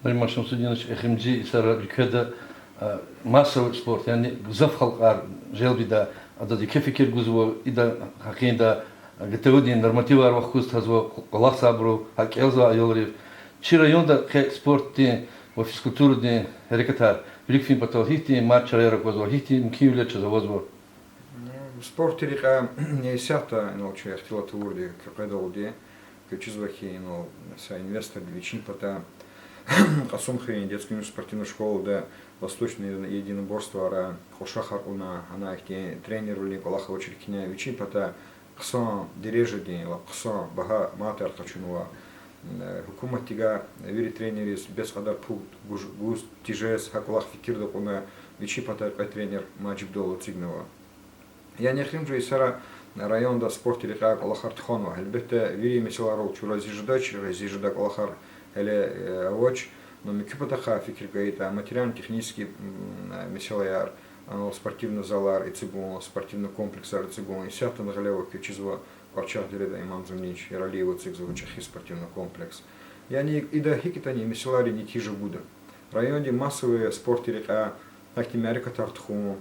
Римашем Судинович ХМГ сара ülkede массовый спорт, yani güzel halklar jelbida adı ki fikir güzel ida hakında gıtevudin normativler vakust hazva Allah sabru hak elza ayolri çi rayonda ke sport din ve fizikultur din hareketar büyük film patal hitti maç çarayarak vazva hitti mümkün bile çözü vazva. Спорт река не сята, но че хотела творди, как это уди, как чувствахи, но са инвестор величин пота Касумхи детскую спортивную школу, да восточное единоборство, ара Хошахар уна, она их тренер ули Аллаха очеркиня величин пота ксан дирижеди, ксан бага матер хачунова. Хукумат тига вери тренерис без хадар пут густ тижес хакулах фикир докуна величин пота тренер Маджибдола Цигнова. Я не хрим же сара районда спорт или как Аллахар тхонва. Эльбетте вири месиларол чура зиждак Аллахар или авоч, но микипатаха фикир гаита материально-технический месилаяр, спортивный залар и цигун, спортивный комплекс ар цигун и сята на галево кичизва парчах дереда имам замнич и ралиево цигзва чахи спортивный комплекс. Я не ида хикитани месилари не тиже буду. В районе массовые спорт или как Акти Америка тартху,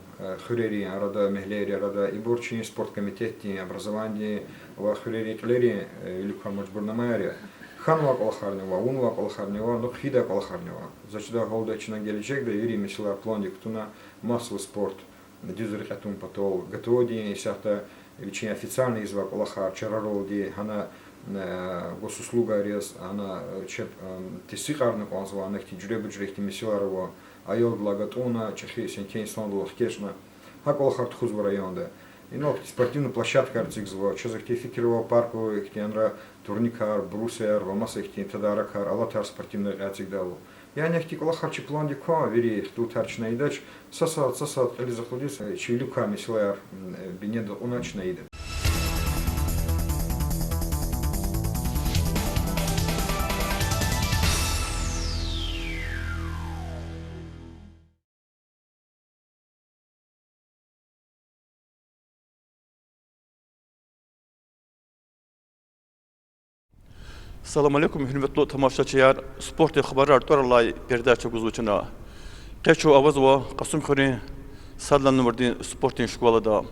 хурери, арада мехлери, арада и борчи спорткомитети, образование, ва хурери клери, или камачбурнамария. Ханва колхарнева, унва колхарнева, но хида колхарнева. Зачда голдачина геличек, да юри месила плондик, туна массовый спорт, дюзерихатум потол, готоводи, сята, вече официальный изва колхар, чараролди, она госуслуга рез, она чеп тисихарна конзва, нехти джребуджрехти месиларова. Айол благотуна, чехи сентень слондулах кешна, хакол хартхуз в районда. И ну спортивную площадку арцигзва, чезахти фикировал парку, ихти анра турникар, брусер, вамаса ихти тадаракар, алатар спортивный арцигдалу. Я не ихти колахарчи планди ко, вери их тут арчна идач, сасад, или заходится, чилюка мисляр бинеда уначна ида. Assalamu alaikum, hürmetli tamaşaçılar. Sport xabarlar toralay perdacha guzluchuna. Kecho avazwa Qasumkhoni sadlan numerdin sportin şkolada.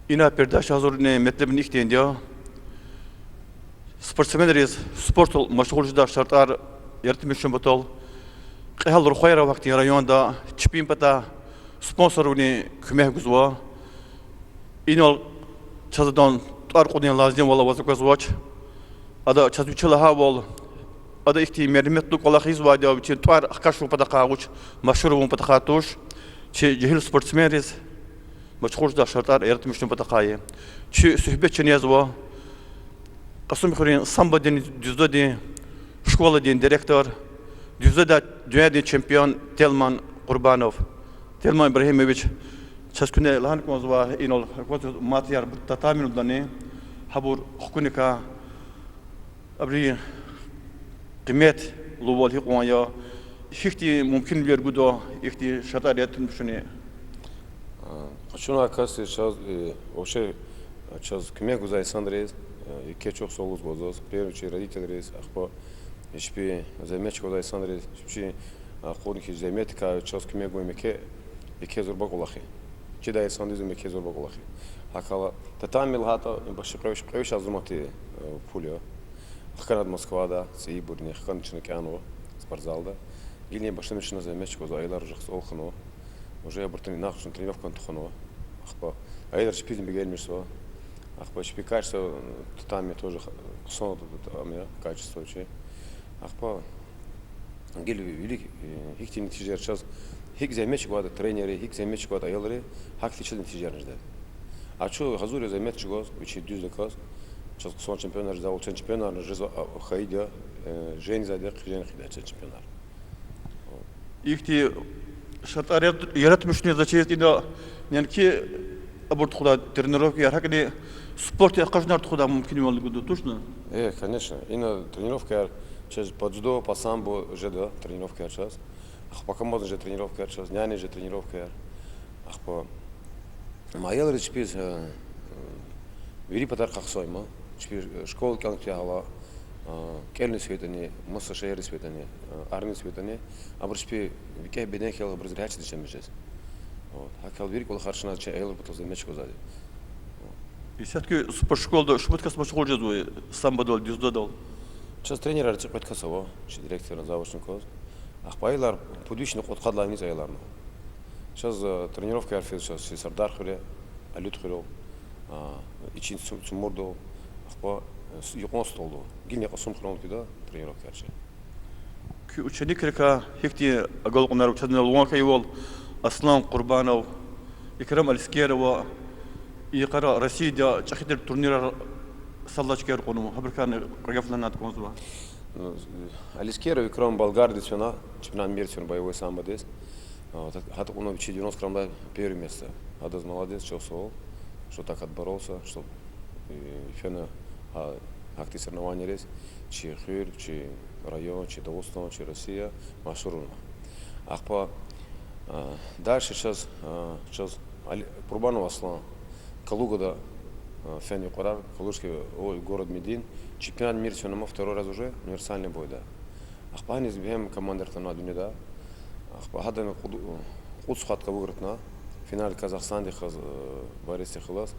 İna perdacha hazırne metlebin iktendiya. Sportsmenleriz sport meşgulcuda şartlar yaratmışım batol. Qehal rukhayra vakti rayonda çipin pata sponsoruni kümeh guzwa. İnol çazadan arqodin lazım wala wazakazwach. Ada çazıçılı havol, ada ihti mermetlu kolahiz vadi için tuar akaşu patakaguç, maşrubun patakatuş, çi cehil sportsmeniz, maçkurda şartlar yaratmıştım patakayı. Çi sühbetçi yazva, Qasumkhoni samba den düzde den, şkola den direktör, düzde da dünya den çempiyon Telman Qurbanov, Telman İbrahimovic, çaskune lahan konzva inol, matiyar tatamin udani, habur hukunika. أبري قيمة لوال هيقوانيا هيكتي ممكن بيرجودا هيكتي شطاريات مشوني. شنو هكاسي شاز вообще час кме гузай сандрез кечок солуз гозос первичи родителерез ахпо ишпи замеч гузай сандрез ишпи хоники заметка час кме гоймеке еке зурба голахи чидай сандез меке зурба голахи акала татамил хата баши қойш азумати пулио Хаканад Москвада, Сейбурне, Хаканчина Кянова, спортзалда. Гильне башнамична замечко за Айлар Жахс Олханова. Уже я бортани нахушна тренировка Антуханова. Ахпа. Айлар шпизм бегельмишсо. Ахпа шпи качество там тоже сон там я качество вообще. Ахпа. Гиль велик хиктин тижер час. Хик замечко вада тренеры, хик замечко вада Айлары, хак личил тижер ждет. А что газуре замечко учи дюзакас. Сейчас сон чемпионар завол чемпионар жиза хайда жень задек жень хида чемпионар. Ихти шартар яратmışны зачастина нянки аборт худа тренировки яракни спорт якажнар худа мумкин болгуду точно? Конечно. Ина тренировка через по дзюдо, по самбо жеда тренировка сейчас. Пока можно же тренировка сейчас, няни же тренировка. По Маел речпиз вери патар хахсойма. Школ калктяла Кельни светани, масса шейри светани, арни светани, а бришпи вике беден хел бризрячи дешемежес. Вот. Хакал вирик ол харшна че эйлер бутыл земечко зади. И все-таки спортшколда шубытка спортшкол жазу самбодол, дюздодол. Сейчас тренер арчи касаво, че директор заводчиков. Ахпайлар подвижный ход кадла вниз айларно. Сейчас тренировка арфил сейчас Сардар хуле, Алют хуле, ичин сумордо, ахпа юкон столдо. Гильня касум хлон туда тренировка арчи. Ки ученик река хикти аголгунар учадна луанка йол Аслан Курбанов, Икрам Алискерова, يقرأ رصيد تأخذ التورنير صلاش كير قنوم هبركان رجفنا ناتكونزوا. Алискера Викрам Болгар десена, чемпионат мира сегодня боевой самбо дес. Хат он вообще 90 грамм первое место. Адаз молодец, что сол, что так отборолся, что фена акты соревнований рез, чи Хюр, чи район, чи Дагестан, чи Россия, Машуруна. Ахпа дальше сейчас Курбанов Аслан. Калугада, Фени Курар, Калужский город Медин, чемпионат мира сегодня второй раз уже, универсальный бой, да. Ахпани избегаем командир там на Дунида, Ахпахадами Кудсхатка выиграть на финале Казахстана, Борисе Хилас,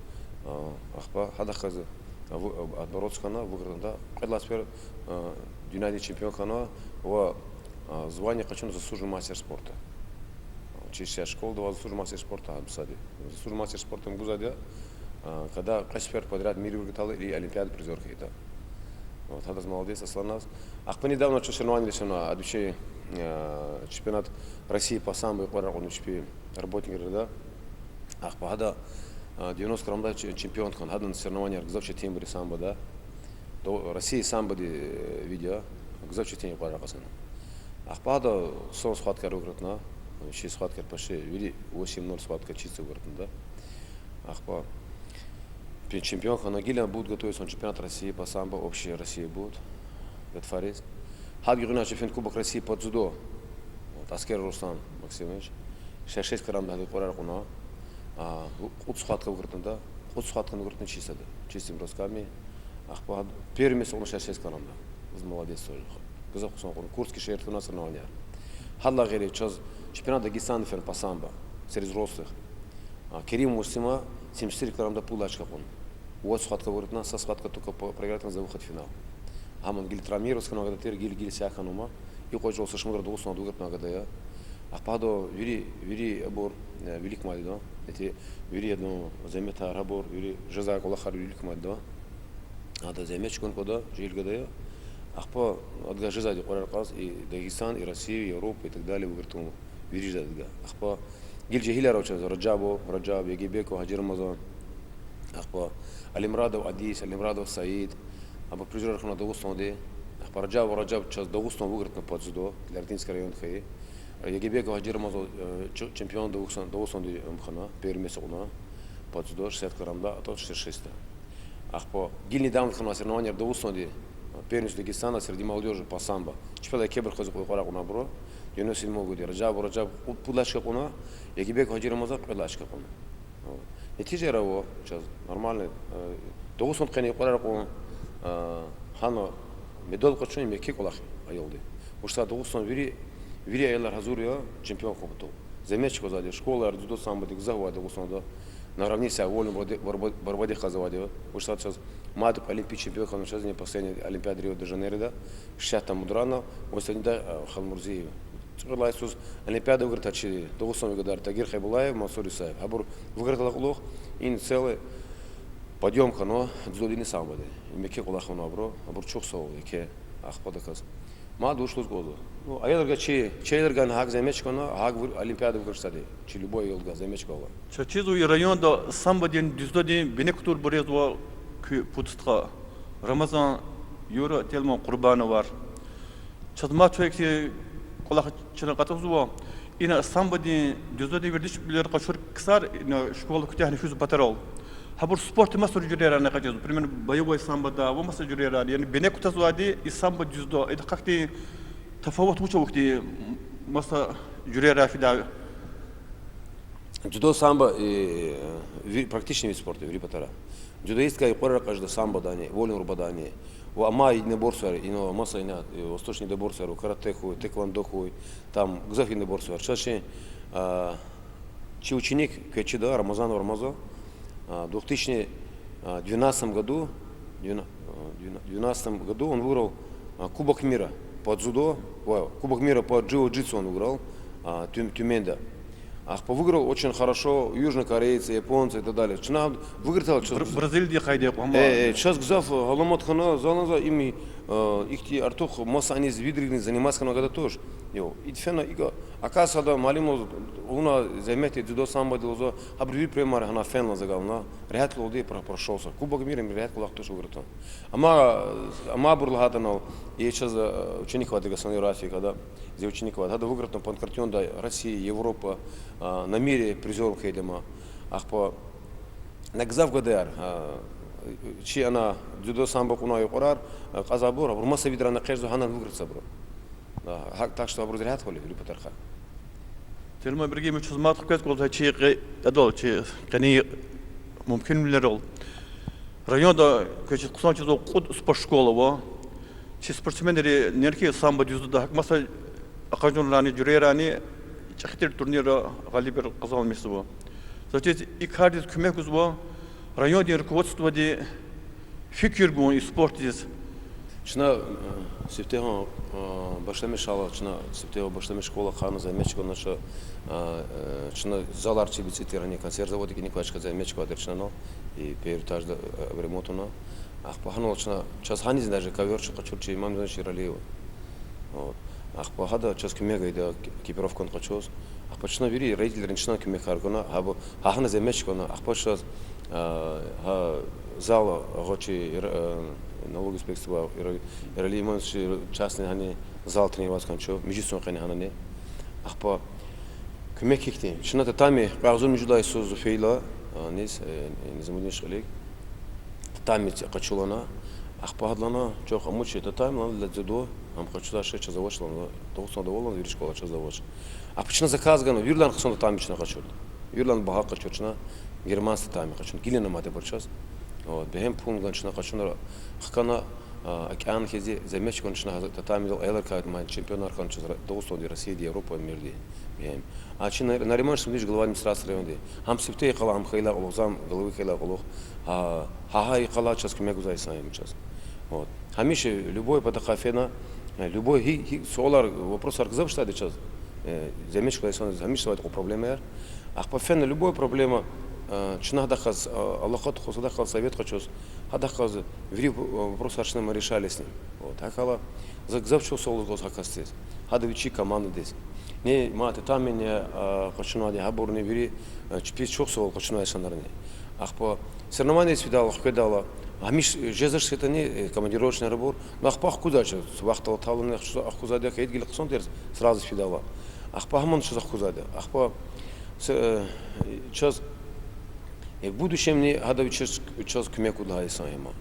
Ахпахадахаз отбороться хана выиграть, да. Когда теперь Дюнайди чемпион хана, в звание хочу заслуженный мастер спорта. Через школу давал заслуженный мастер спорта, обсади. Заслуженный мастер спорта Мгузадя, когда кашпер подряд мир выиграл или Олимпиаду призер какие-то. Вот, это молодец, Асланас. Ах, по недавно что соревнования на одучей чемпионат России по самбо и пора он учпи работник города. Ах, по года 90 грамм чемпион хан, хадан соревнования гзавче тембри самбо да. До России самбо видео гзавче тембри пора касан. Ах, по года сон схватка выиграть на. Ще схватка пошли, вели 8-0 схватка чисто в да. Ахпа. Чемпион Ханагиля будет готовиться на чемпионат России по самбо, общей России будет. Это Фарис. Хадгирина чемпион Кубок России по дзюдо. Аскер Руслан Максимович. 6 грамм надо порар куна. Худ схватка выиграть да. Худ схватка выиграть на чисто да. Чистым бросками. Ахпа. Первый месяц он 6 грамм да. Молодец тоже. Казахстан Курский шерт у нас соревнования. Хадла гери час чемпионат Дагестана фен по самбо среди взрослых. Керим Мусима 74 килограмм пулачка он. Вот схватка говорит на со схватка только проиграть за выход в финал. Амон гиль травмировался, но когда гиль сяханума и хочет со шмудра до на дугат на гадая. А падо вири абор велик мальдо. Эти вири одно замета рабор вири жаза колахар велик мальдо. А да замеч кон кода жил гадая. Ахпа отга жазади қорарқаз и Дагестан, и Россия, и Европа и так далее выгртум вирижа отга. Ахпа гил жахиля роча Раджаб, Ягибеко, Хаджи Рамазан. Ахпа Алимрадов Адис, Алимрадов Саид. Аба призер на Дагестан де. Ахпа Раджаб час Дагестан выиграть на подзюдо, Ляртинский район хай. Ягибеко, Хаджи Рамазан чемпион Дагестан де мхана, первый месяц уна подзюдо 60 килограмм, а тот 66. Ахпа гил недавно хана соревнования в Дагестан де. Первенство Дагестана среди молодежи по самбо. Чемпионат Кебр хозяй пора на бро. 97 года. Раджаб пудлашка куна. Ягибек Хаджи Рамазан пудлашка куна. Нетиже раво сейчас нормально. Дагестан кене пора куна. Хана медаль кочун меки колах айолды. Ушта Дагестан вири айлар хазурия чемпион кубту. Замеч козади школа ардудо самбо дигзава Дагестанда. Наравне с Волем Барбаде Хазавадева. Ушта сейчас Мадуп олимпийский чемпион хан сейчас не последний Олимпиада Рио-де-Жанейро, Шата Мудрана, Осень да Халмурзиев. Цурлай сус Олимпиада выиграть очередь. До 8 года Тагир Хайбулаев, Мансур Исаев. Абур выиграть лох, ин целый подъем хано дзолини самбаде. Имеки кулахано абро, абур чухсов, ике ахпадакас. Маду ушлус году. Ну, а я дорога чейлерган хак замечкана, хак Олимпиада выиграть чи любой елга замечкала. Чачизу и район да самбаден дюздоден бенектур борезва путстха Рамазан Юра Телман Курбанов var. Çatma çökse kulak çına katızwa. Ina sambadi düzde verdiş bilir kaşır kısar ina şkola kütahni füz batarol. Habur sport masur jurera ne kaçız. Primen bayoy sambada ve masur jurera yani bene kutazwadi isamba düzde ida kakti tafawut mucho vakti masa jurera fida Дзюдо самбо практичный вид спорта, врипатара. Дзюдоистка и пора каждый самбо дани, волен рубадани. У ама и не борсвар, и но масса и на восточный де борсвар, карате хуй, тэквондо хуй, там гзафин де борсвар. Чаще чи ученик Кечида Рамазан Рамазо в 2012 году, он выиграл Кубок мира по дзюдо, Кубок мира по джиу-джитсу он выиграл, Тюменда. Выиграл очень хорошо южнокорейцы, японцы и так далее. Выиграл Бразилия хайде. Сейчас гзав галамат хана залаза ими ихти артух масса они видригни заниматься на года тоже. И фена ига акаса да малимо уна замети дзюдо самбо делозо абриви премар хана фенла загална ряд лоди прошелся. Кубок мира ряд лах тоже выиграл. Ама бурлахата на и сейчас ученик вадига санирафи когда за ученик вадига выиграл на панкартион да Россия, Европа на мире призером хейдема. По нагзав ГДР чи она дзюдо самбо куна юқорар қазабур бурмаса видрана қежду ханан выиграться бро. Так что образ ряд холи репортарха. Телма бірге мүшіз матық көз қолда чиғи әдол чи қани мүмкін білер ол. Районда көшет құсан чызу құд спорт школа во. Чи спортсмендері нерке самбо дзюдода хақмаса ақажнурани жүрерани чахтер турнира галибер қазал месті во. Затем и кардис көмек во. Районный руководство де фикер гон и спорт здесь. Чина септега башламе шала, чина септега башламе школа хана замечко наша чина залар чибицитирани концерт заводи ки никвачка замечко адерчнано и перетажда ремонтуна. Пахано чина час ханизин даже коверчи качурчи имам значи ралево. Вот. Пахада час кемега ида экипировкон качос. Почна вири родители начинают кемега харгона, хана замечко на час зала гочи налоги спекства ирали имамс частный хани зал тренироваться кончо мижисон хани ханане ахпа кемекихти чината тами разум мижудай созу фейла нес незамудин шалик тами качулана ахпа хадлана чох амучи тами лан дзюдо ам качуда шеча завочлан тоусон доволан вир школа ча завоч а почна заказгано вирлан хсон тами чна качуд вирлан бага качурчна германцы тами качун гилена мате борчас вот бехем пун ганчна качуна хкана океан хези замеч кончна тами дол элеркат ман чемпионар кончна доусон России Европа мирди бехем а чин на ремонт смеш головами сразу районде хам сифте калам хайла олзам головы хайла олох хай кала час кемегу зайсаем час вот хамише любой патахафена любой солар вопрос аргзав штаде час замеч кайсан хамише вот проблема ахпафена любой проблема чина дахаз Аллахот хосадахал совет хочос хадахаз ври вопрос аршна мы решали с ним вот акала загзавчо солус гос хакастес хадавичи команды дес не мате там меня хочунади хабурни ври чпис чок сол хочунай санарни ахпа соревнование свидал хкедала амиш жезаш это не командировочный работ но ахпах куда че вахтал талны ахкузаде хедгил хсон дер сразу свидала ахпа хамон что захкузаде ахпа час в будущем не гадаю час кумеку дай сама.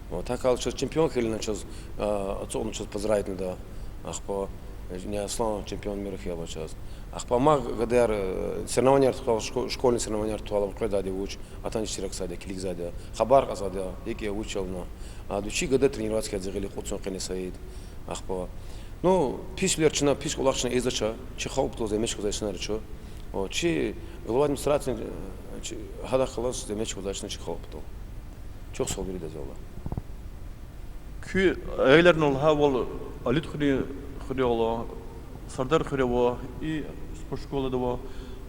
Вот так ал час чемпион хелина час отцом час поздравить надо. Ахпа не основной чемпион мира хела час. Ахпа маг гадер соревнования школьные соревнования туала когда де уч атани чирак саде клик заде хабар азаде яке учил на дучи гадер тренироваться хадзели худсон кене саид. Ахпа ну пишлерчина пискулахчина изача чехоп то замешко зайшнарчо. Вот чи глава администрации хада халас демечко дачна чихопту. Чох сол бириде зола. Кü eğlerin havol alit khriyola sardar khriyola и спорт школада во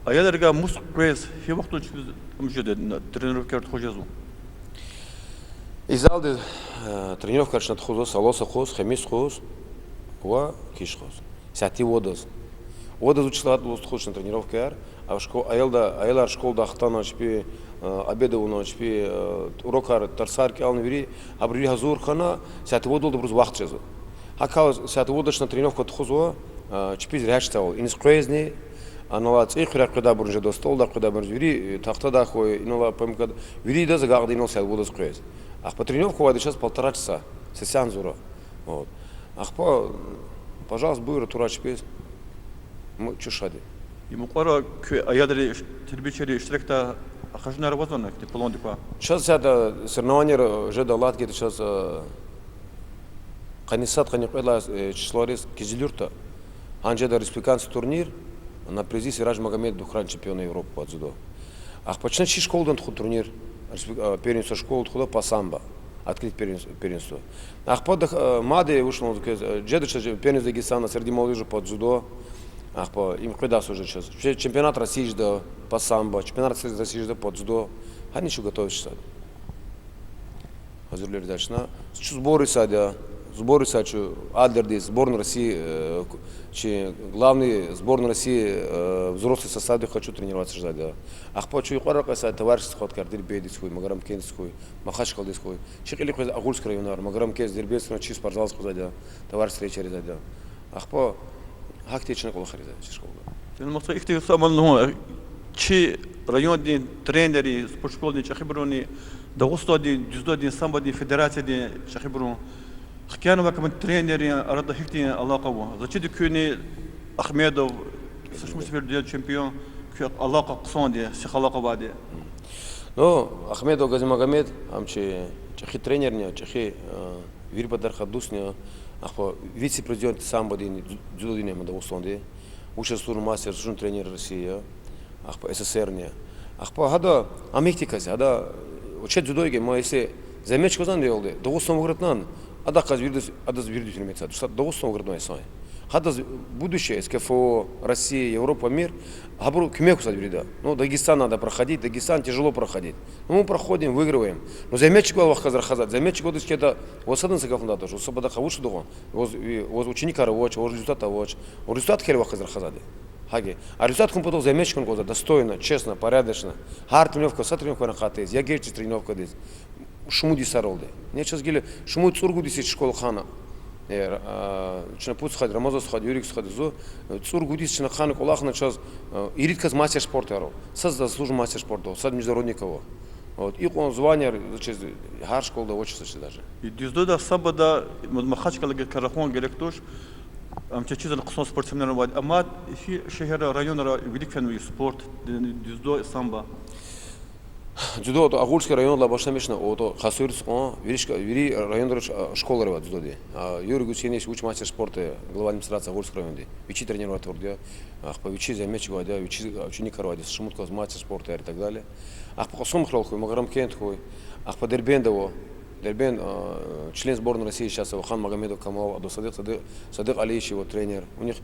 аяларга мус пресс хевахту мжеде тренировка хожезу. Изалды тренировка начнет хозос алоса хоз хемис хоз ва киш хоз. Сати водос. Водос учила хоз на тренировка а школа аялар школда ахтана чпи обеда у ночь пи урокар тарсарки алны вери абрили хазур хана сати водол добрус вахт чезу хака сати водош на тренировку тхузо чпи зрячтал инс крезни анала цей храк куда бурже до стол да куда бурже вери тахта да хой инала памка вери да загарды инал сати водос крез ах по тренировку воды сейчас 1,5 часа сессиан зура вот ах по пожалуйста буйра турач пес мы чушади يمقرأ كأيادري تربيتشري اشتركتا أخشنا روزنا كتبلون دكوا. Сейчас это соревнование уже до латки, сейчас канисат каникула числорис кизилюрта. Анжеда республиканский турнир на призе Сираж Магомед Духран чемпиона Европы по дзюдо. Ах почему школдан турнир первенство школ туда по самбо. Открыть первенство. Ах под маде вышел джедыч первенство Дагестана среди молодежи по дзюдо. Ах по им куда уже сейчас. Чемпионат России ждал по самбо, чемпионат России ждал по дзюдо. Они еще готовятся. Hazırlıyor дальше. Şu сборы садя, сборы садя, Адлердис, сборная России, главный сборная России взрослый состав, хочу тренироваться сзади. Ах по чую қара қайса товарищеский ход картель бедисхуй, Маграм Кенсхуй, Махачкал дисхуй. Чекали қойз Агульский районар, Маграм Кенс дербесный чист пожалуйста сзади, товарищеский через сзади. Ах по хактичный колохари сзади школа. Ну может их ты самое чи районные тренеры, спортшколные чахиброни, дагустади, дюздади, самбади, федерации чахиброн. حكينا مع كمان ترينري أراد حكتي علاقة زاتشيد كوني أحمدов سش مستفيد ديال شامبيون كي علاقة قصاندي شيخ علاقة بعدي. Ну Ахмедов Газимагомед амчи чахи тренерня чахи вирбадар хадусня ахпо вице-президент самбади дзюдоне мадагустонде участвует мастер жун тренер России ахпо СССРня ахпо хада амектикази хада учет дзюдоге ма если замеч козан делды дагустон вгратнан Адаказ вирдус фильмеца, что довольно гордой сай. Хадаз будущее, СКФО, Россия, Европа, мир, хабру кмеку садвида. Ну Дагестан надо проходить, Дагестан тяжело проходить. Но мы проходим, выигрываем. Но заметчик был вахазар хазат, заметчик вот это вот садан сакафнда тоже, особо хавуш дугон. Вот ученик аравоч, вот результат авоч, вот результат хер вахазар хазаде. Хаги. А результат компотов заметчик он достойно, честно, порядочно. Хард тренировка, тренировка на хатез, я герчи тренировка здесь. Шумуди саролды. Не сейчас гили шумуд цургуди сеч школа хана. Чнапут схад, Рамазов схад, Юрик схад зо. Цургуди сеч на хана колахна час иридказ мастер спорта ро. Саз заслужен мастер спорта, сад международниково. Вот и он звание через хар школа очень сеч даже. И дюздода сабада махачка лаги карахон гелектош. Амчачиз алқсон спортсменер вад. Амад шехера районара велик фенуи спорт дюздо самба. Дзюдо то Агульский район лабашамешна, ото хасурс вири район школы рва дзюдоди. Юрий Гусейнович уч мастер спорта, глава администрации Агульского района. Вичи тренировал турдия, ах по вичи замечи вадя, вичи ученик рвади, шумутка мастер спорта и так далее. Ах по сом хролхуй, Маграм Кентхуй, ах по Дербендово, Дербен член сборной России сейчас Хан Магомедов Камал, Абдул Садык Алиевич его тренер. У них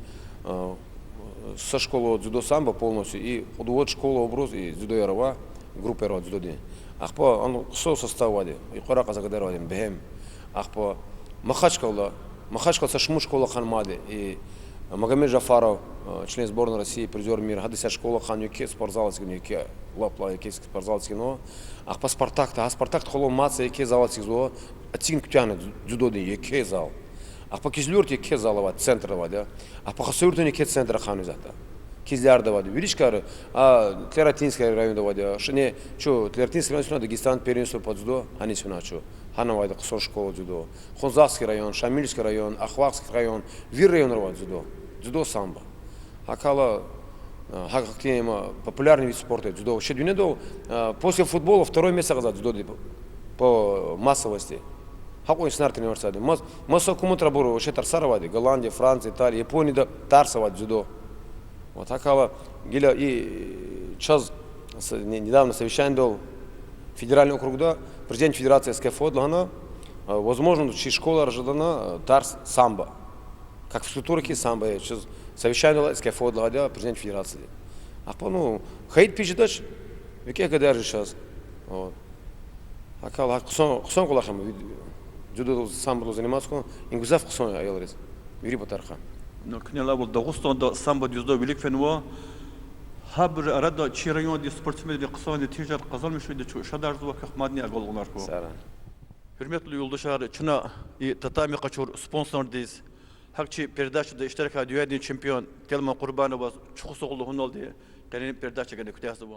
со школы дзюдо самбо полностью и удовод школа образ и дзюдо ярова. Группа род дзюдо. Ахпо он со составади. И қора қазагадар вадим бехем. Ахпо Махачкала со школа ханмади и Магомед Жафаров, член сборной России, призер мира. Хадися школа хан юке спортзалский юке лапла юке спортзалский но. Ахпо Спартак холом маца юке залский зо. Атин ктяна дзюдо юке зал. Ахпо Кизлюрт юке залова центр вадя. Ахпо Хасуртон юке центр хану зата. Кизляр давади, Виришкар, Тлератинский район давади, шне, чё, Тлератинский район Дагестан первенство по дзюдо, они сюда чё, Ханавайда Ксор школа дзюдо, Хонзавский район, Шамильский район, Ахвакский район, Вир район рвать дзюдо, дзюдо самбо. Акала, хактема популярный вид спорта дзюдо. Вообще дюнедо после футбола второе место казать дзюдо по массовости. Хакой снар тренироваться. Масса кому-то работает, вообще Тарсаровади, Голландия, Франция, Италия, Япония да Тарсовать дзюдо. Вот такая гиля и час недавно совещание был федеральный округ да президент федерации СКФО длана возможно через школа ожидана тарс самбо как физкультурки самбо сейчас совещание СКФО длана президент федерации а по ну хайт пичдач какие когда же сейчас вот акала ксон колахам дзюдо самбо заниматься ингузав ксон аялрис вири батарха Но княла был Дагестан да самбо дюздо велик фенуа. Хабр арада чирайон ди спортсмен ди кысаны тижар казалмыш иде шадар зуа кахмадни аголгонар ко. Hürmetli yoldaşlar, Çına tatami kaçur sponsor deyiz. Hakçı perdaşda iştirak ediyor, çempiyon Telman Kurbanova çok soğulu hunol diye. Gelin perdaşa gene kütüyası bu.